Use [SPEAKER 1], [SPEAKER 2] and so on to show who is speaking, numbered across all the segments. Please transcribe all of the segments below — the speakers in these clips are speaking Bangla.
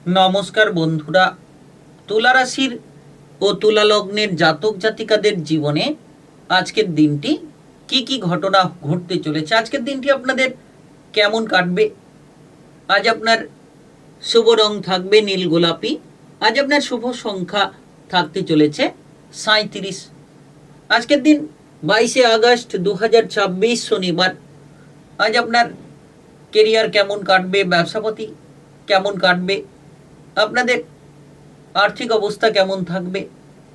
[SPEAKER 1] নমস্কার বন্ধুরা, তুলা রাশির ও তুলা লগ্নের জাতক জাতিকাদের জীবনে আজকের দিনটি কি কি ঘটনা ঘটতে চলেছে, আজকের দিনটি আপনাদের কেমন কাটবে। আজ আপনার শুভ রং থাকবে নীল গোলাপি। আজ আপনার শুভ সংখ্যা থাকতে চলেছে 37। আজকের দিন 22শে আগস্ট 2026 শনিবার। আজ আপনার কেরিয়ার কেমন কাটবে, ব্যবসাপাতি কেমন কাটবে, আপনাদের আর্থিক অবস্থা কেমন থাকবে,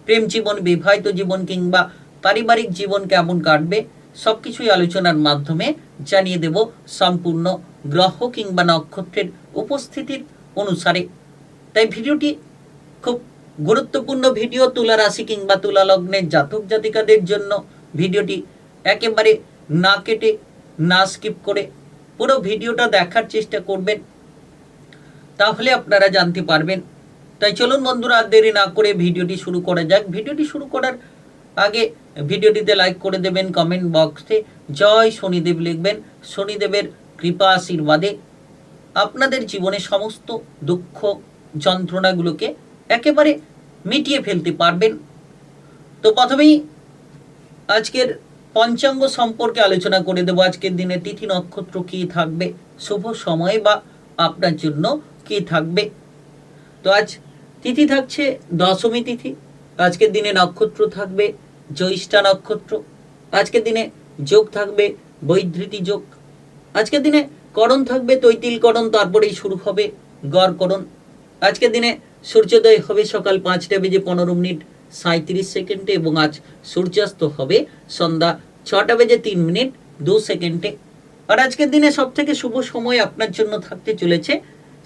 [SPEAKER 1] প্রেম জীবন, বিবাহিত জীবন কিংবা পারিবারিক জীবন কেমন কাটবে, সব কিছুই আলোচনার মাধ্যমে জানিয়ে দেব সম্পূর্ণ গ্রহ কিংবা নক্ষত্রের উপস্থিতির অনুসারে। তাই ভিডিওটি খুব গুরুত্বপূর্ণ ভিডিও তুলা রাশি কিংবা তুলা লগ্নের জাতক জাতিকাদের জন্য। ভিডিওটি একেবারে না কেটে না স্কিপ করে পুরো ভিডিওটা দেখার চেষ্টা করবেন, তাহলে আপনারা জানতে পারবেন। তাই চলুন বন্ধুরা, আর দেরি না করে ভিডিওটি শুরু করা যাক। ভিডিওটি শুরু করার আগে ভিডিওটিতে লাইক করে দেবেন, কমেন্ট বক্সে জয় শনিদেব লিখবেন। শনিদেবের কৃপা আশীর্বাদে আপনাদের জীবনে সমস্ত দুঃখ যন্ত্রণাগুলোকে একেবারে মিটিয়ে ফেলতে পারবেন। তো প্রথমেই আজকের পঞ্চাঙ্গ সম্পর্কে আলোচনা করে দেব। আজকের দিনে তিথি নক্ষত্র কি থাকবে, শুভ সময় বা আপনার জন্য কি থাকবে। তো আজ তিথি থাকছে দশমী তিথি। আজকের দিনে নক্ষত্র থাকবে জ্যৈষ্ঠা নক্ষত্র। আজকের দিনে যোগ থাকবে বৈধৃতি যোগ। আজকের দিনে করণ থাকবে তৈতিল করণ, তারপরেই শুরু হবে গড়করণ। আজকের দিনে সূর্যোদয় হবে সকাল 5:37 এবং আজ সূর্যাস্ত হবে সন্ধ্যা 6:03 আর আজকের দিনে সব থেকে শুভ সময় আপনার জন্য থাকতে চলেছে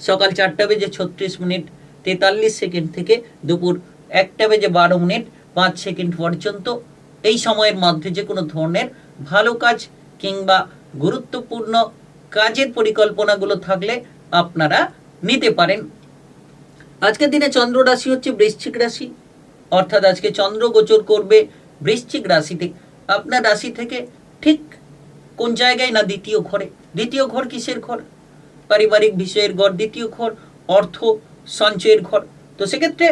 [SPEAKER 1] সকাল 4:36 থেকে দুপুর 1:12 পর্যন্ত। এই সময়ের মধ্যে যে কোনো ধরনের ভালো কাজ কিংবা গুরুত্বপূর্ণ কাজের পরিকল্পনাগুলো থাকলে আপনারা নিতে পারেন। আজকের দিনে চন্দ্র রাশি হচ্ছে বৃশ্চিক রাশি, অর্থাৎ আজকে চন্দ্র গোচর করবে বৃশ্চিক রাশিতে। আপনার রাশি থেকে ঠিক কোন জায়গায় না দ্বিতীয় ঘরে। দ্বিতীয় ঘর কিসের ঘর? পারিবারিক বিষয়ের ঘর। দ্বিতীয় ঘর অর্থ সঞ্চয়ের ঘর। তো সেক্ষেত্রে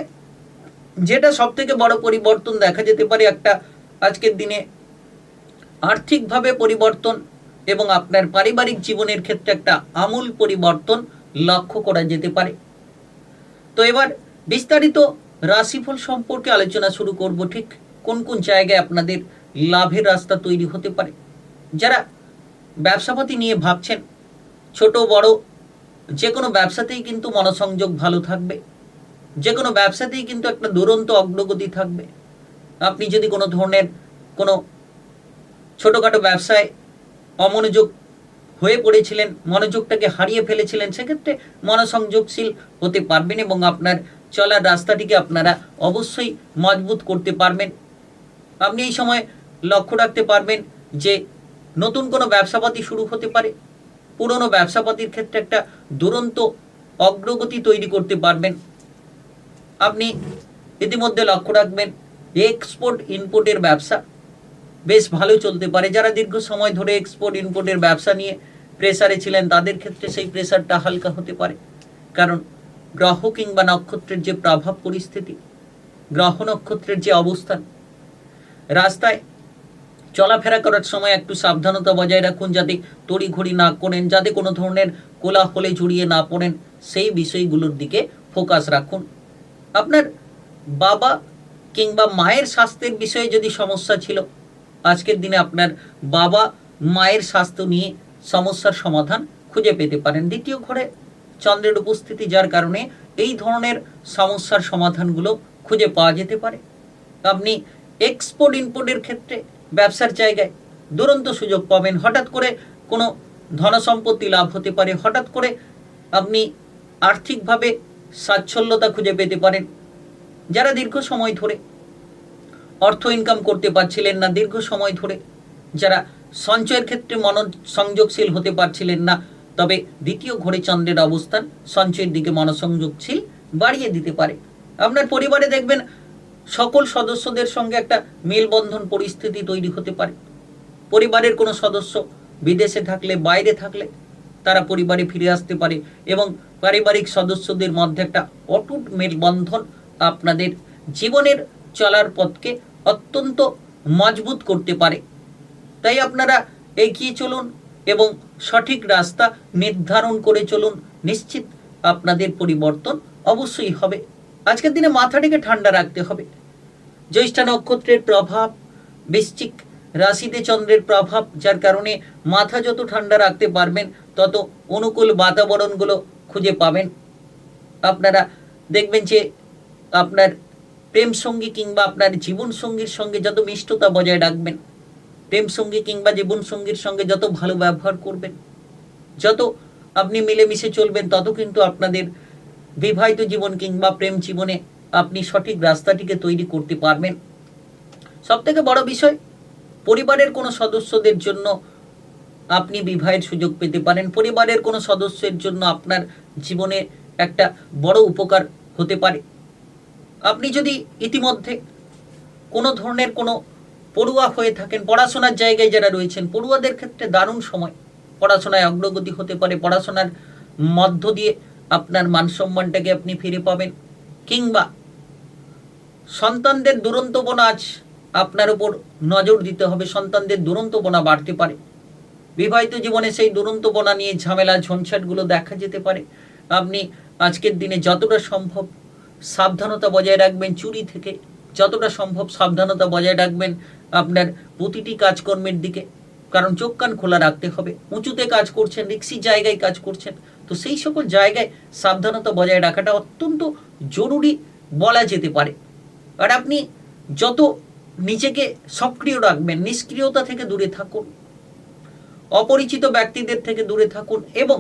[SPEAKER 1] যেটা সব থেকে বড় পরিবর্তন দেখা যেতে পারে, একটা আজকের দিনে আর্থিকভাবে পরিবর্তন এবং আপনার পারিবারিক জীবনের ক্ষেত্রে একটা আমূল পরিবর্তন লক্ষ্য করা যেতে পারে। তো এবার বিস্তারিত রাশিফল সম্পর্কে আলোচনা শুরু করব। ঠিক কোন কোন জায়গায় আপনাদের লাভের রাস্তা তৈরি হতে পারে। যারা ব্যবসাপাতি নিয়ে ভাবছেন, ছোট বড় যে কোনো ব্যবসাতেই কিন্তু মনোসংযোগ ভালো থাকবে। যে কোনো ব্যবসাতেই কিন্তু একটা দুরন্ত অগ্রগতি থাকবে। আপনি যদি কোনো ধরনের কোনো ছোটোখাটো ব্যবসায় অমনোযোগ হয়ে পড়েছিলেন, মনোযোগটাকে হারিয়ে ফেলেছিলেন, সেক্ষেত্রে মনোসংযোগশীল হতে পারবেন এবং আপনার চলার রাস্তাটিকে আপনারা অবশ্যই মজবুত করতে পারবেন। আপনি এই সময় লক্ষ্য রাখতে পারবেন যে নতুন কোনো ব্যবসাপাতি শুরু হতে পারে। পুরনো ব্যবসাপাতির ক্ষেত্রে একটা দুরন্ত অগ্রগতি তৈরি করতে পারবেন। আপনি ইতিমধ্যে লক্ষ্য রাখবেন এক্সপোর্ট ইম্পোর্টের ব্যবসা বেশ ভালো চলতে পারে। যারা দীর্ঘ সময় ধরে এক্সপোর্ট ইম্পোর্টের ব্যবসা নিয়ে প্রেসারে ছিলেন, তাদের ক্ষেত্রে সেই প্রেসারটা হালকা হতে পারে। কারণ গ্রহ কিংবা নক্ষত্রের যে প্রভাব পরিস্থিতি, গ্রহ নক্ষত্রের যে অবস্থান, রাস্তায় চলাফেরা করার সময় একটু সাবধানতা বজায় রাখুন, যাতে তড়িঘড়ি না করেন, যাতে কোনো ধরনের কোলাহলে জড়িয়ে না পড়েন, সেই বিষয়গুলোর দিকে ফোকাস রাখুন। আপনার বাবা কিংবা মায়ের স্বাস্থ্যের বিষয়ে যদি সমস্যা ছিল, আজকের দিনে আপনার বাবা মায়ের স্বাস্থ্য নিয়ে সমস্যার সমাধান খুঁজে পেতে পারেন। দ্বিতীয় ঘরে চন্দ্রের উপস্থিতি, যার কারণে এই ধরনের সমস্যার সমাধানগুলো খুঁজে পাওয়া যেতে পারে। আপনি এক্সপোর্ট ইম্পোর্টের ক্ষেত্রে ব্যবসার জায়গায় দুরন্ত সুযোগ পাবেন। হঠাৎ করে কোনো ধনসম্পত্তি লাভ হতে পারে। হঠাৎ করে আপনি আর্থিকভাবে স্বাচ্ছল্যতা খুঁজে পেতে পারেন। যারা দীর্ঘ সময় ধরে অর্থ ইনকাম করতে পারছিলেন না, দীর্ঘ সময় ধরে যারা সঞ্চয়ের ক্ষেত্রে মনোসংযোগশীল হতে পারছিলেন না, তবে দ্বিতীয় ঘরে চন্দ্রের অবস্থান সঞ্চয়ের দিকে মনোসংযোগশীল বাড়িয়ে দিতে পারে। আপনার পরিবারে দেখবেন সকল সদস্যদের সঙ্গে একটা মেলবন্ধন পরিস্থিতি তৈরি হতে পারে। পরিবারের কোনো সদস্য বিদেশে থাকলে, বাইরে থাকলে তারা পরিবারে ফিরে আসতে পারে এবং পারিবারিক সদস্যদের মধ্যে একটা অটুট মেলবন্ধন আপনাদের জীবনের চলার পথকে অত্যন্ত মজবুত করতে পারে। তাই আপনারা এগিয়ে চলুন এবং সঠিক রাস্তা নির্ধারণ করে চলুন, নিশ্চিত আপনাদের পরিবর্তন অবশ্যই হবে। আজকের দিনে মাথাটাকে ঠান্ডা রাখতে হবে। জ্যৈষ্ঠা নক্ষত্রের প্রভাব, বৃশ্চিক রাশিতে চন্দ্রের প্রভাব, যার কারণে মাথা যত ঠান্ডা রাখতে পারবেন তত অনুকূল বাতাবরণগুলো খুঁজে পাবেন। আপনারা দেখবেন যে আপনার প্রেম সঙ্গী কিংবা আপনার জীবন সঙ্গীর সঙ্গে যত মিষ্টতা বজায় রাখবেন, প্রেম সঙ্গী কিংবা জীবন সঙ্গীর সঙ্গে যত ভালো ব্যবহার করবেন, যত আপনি মিলেমিশে চলবেন, তত কিন্তু আপনাদের বিবাহিত জীবন কিংবা প্রেম জীবনে আপনি সঠিক রাস্তাটিকে তৈরি করতে পারবেন। সবথেকে বড় বিষয়, পরিবারের কোনো সদস্যদের জন্য আপনি বিবাহের সুযোগ পেতে পারেন। পরিবারের কোনো সদস্যের জন্য আপনার জীবনে একটা বড় উপকার হতে পারে। আপনি যদি ইতিমধ্যে কোনো ধরনের কোনো পড়ুয়া হয়ে থাকেন, পড়াশোনার জায়গায় যারা রয়েছেন, পড়ুয়াদের ক্ষেত্রে দারুণ সময়, পড়াশোনায় অগ্রগতি হতে পারে, পড়াশোনার মধ্য দিয়ে আপনার মান সম্মানটাকে আপনি ফিরে পাবেন। কিংবা সন্তানদের দুরন্তপনা, আজ আপনার উপর নজর দিতে হবে, সন্তানদের দুরন্তপনা বাড়তে পারে। বিবাহিত জীবনে সেই দুরন্তপনা নিয়ে ঝামেলা ঝঞ্ঝাটগুলো দেখা যেতে পারে। আপনি আজকের দিনে যতটা সম্ভব সাবধানতা বজায় রাখবেন, চুরি থেকে যতটা সম্ভব সাবধানতা বজায় রাখবেন আপনার প্রতিটি কাজকর্মের দিকে, কারণ চোখ কান খোলা রাখতে হবে। উঁচুতে কাজ করছেন, রিক্সি জায়গায় কাজ করছেন, তো সেই সকল জায়গায় সাবধানতা বজায় রাখাটা অত্যন্ত জরুরি বলা যেতে পারে। আর আপনি যত নিজেকে সক্রিয় রাখবেন, নিষ্ক্রিয়তা থেকে দূরে থাকুন, অপরিচিত ব্যক্তিদের থেকে দূরে থাকুন এবং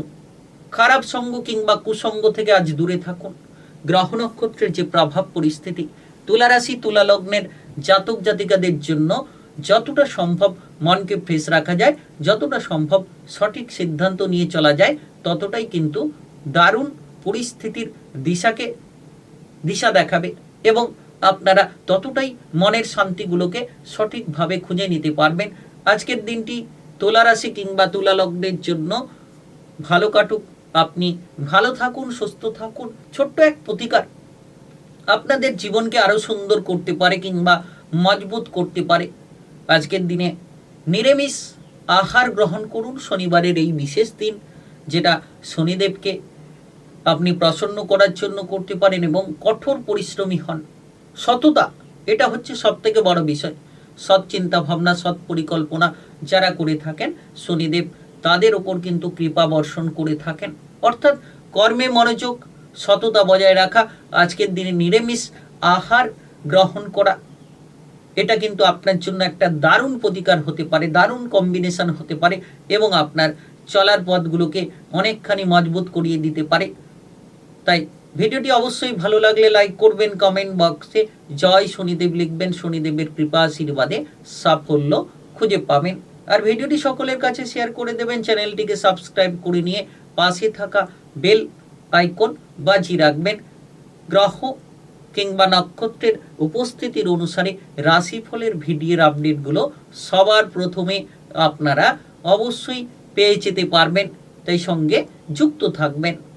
[SPEAKER 1] খারাপ সঙ্গ কিংবা কুসঙ্গ থেকে আজ দূরে থাকুন। গ্রহ নক্ষত্রের যে প্রভাব পরিস্থিতি, তুলা রাশি তুলা লগ্নের জাতক জাতিকাদের জন্য যতটা সম্ভব মনকে ফ্রেশ রাখা যায়, যতটা সম্ভব সঠিক সিদ্ধান্ত নিয়ে চলা যায়, ততটাই কিন্তু দারুণ পরিস্থিতির দিশা দেখাবে এবং আপনারা ততটাই মনের শান্তিগুলোকে সঠিকভাবে খুঁজে নিতে পারবেন। আজকের দিনটি তুলা রাশি কিংবা তুলা লগ্নের জন্য ভালো কাটুক, আপনি ভালো থাকুন, সুস্থ থাকুন। ছোট্ট এক প্রতিকার আপনাদের জীবনকে আরো সুন্দর করতে পারে কিংবা মজবুত করতে পারে। আজকের দিনে নিরামিষ আহার গ্রহণ করুন শনিবারের এই বিশেষ দিন, যেটা শনিদেবকে আপনি প্রসন্ন করার জন্য করতে পারেন এবং কঠোর পরিশ্রমী হন। সততা, এটা হচ্ছে সবথেকে বড় বিষয়। সৎ চিন্তা ভাবনা, সৎ পরিকল্পনা যারা করে থাকেন, শনিদেব তাদের ওপর কিন্তু কৃপা বর্ষণ করে থাকেন। অর্থাৎ কর্মে মনোযোগ, সততা বজায় রাখা, আজকের দিনে নিরামিষ আহার গ্রহণ করা, এটা কিন্তু আপনার জন্য একটা দারুণ প্রতিকার হতে পারে, দারুণ কম্বিনেশন হতে পারে এবং আপনার চলার পথগুলোকে অনেকখানি মজবুত করিয়ে দিতে পারে। তাই ভিডিওটি অবশ্যই ভালো লাগলে লাইক করবেন, কমেন্ট বক্সে জয় শনিদেব লিখবেন। শনিদেবের কৃপা আশীর্বাদে সাফল্য খুঁজে পাবেন। আর ভিডিওটি সকলের কাছে শেয়ার করে দেবেন। চ্যানেলটিকে সাবস্ক্রাইব করে নিয়ে পাশে থাকা বেল আইকন বাজিয়ে রাখবেন। গ্রহ কিংবা নক্ষত্রের উপস্থিতির অনুসারে রাশিফলের ভিডিওর আপডেটগুলো সবার প্রথমে আপনারা অবশ্যই পেয়ে যেতে পারবেন। তাই সঙ্গে যুক্ত থাকবেন।